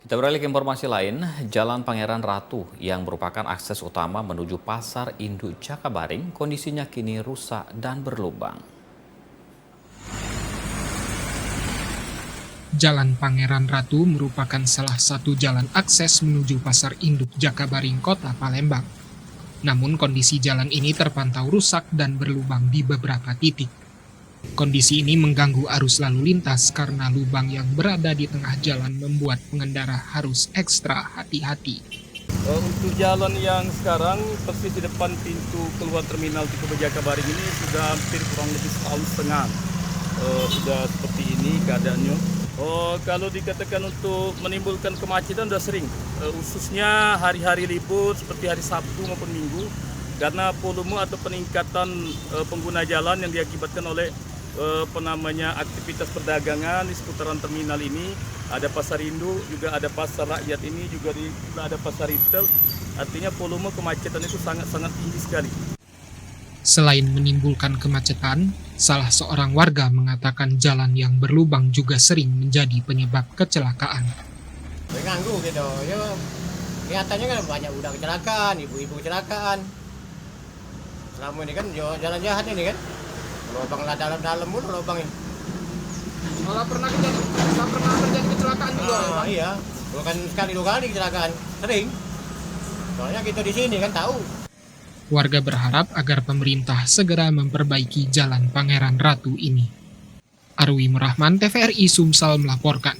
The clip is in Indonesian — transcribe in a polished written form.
Kita beralih ke informasi lain, Jalan Pangeran Ratu yang merupakan akses utama menuju Pasar Induk Jakabaring kondisinya kini rusak dan berlubang. Jalan Pangeran Ratu merupakan salah satu jalan akses menuju Pasar Induk Jakabaring, Kota Palembang. Namun kondisi jalan ini terpantau rusak dan berlubang di beberapa titik. Kondisi ini mengganggu arus lalu lintas karena lubang yang berada di tengah jalan membuat pengendara harus ekstra hati-hati. Untuk jalan yang sekarang persis di depan pintu keluar terminal Tiko Jakabaring ini sudah hampir kurang lebih setahun setengah. Sudah seperti ini keadaannya. Kalau dikatakan untuk menimbulkan kemacetan sudah sering, khususnya hari-hari libur seperti hari Sabtu maupun Minggu, karena volume atau peningkatan pengguna jalan yang diakibatkan oleh aktivitas perdagangan di seputaran terminal ini. Ada pasar induk, juga ada pasar rakyat ini, juga ada pasar retail. Artinya volume kemacetan itu sangat-sangat tinggi sekali. Selain menimbulkan kemacetan, salah seorang warga mengatakan jalan yang berlubang juga sering menjadi penyebab kecelakaan. Mengganggu gitu, ya kelihatannya kan banyak udah kecelakaan, ibu-ibu kecelakaan. Selama ini kan jalan jahat ini kan, lubang lah dalam pun lubang ini. Malah pernah terjadi kecelakaan juga. Iya, bukan sekali dua kali kecelakaan, sering. Soalnya kita di sini kan tahu. Warga berharap agar pemerintah segera memperbaiki Jalan Pangeran Ratu ini. Arwi Rahman, TVRI Sumsel melaporkan.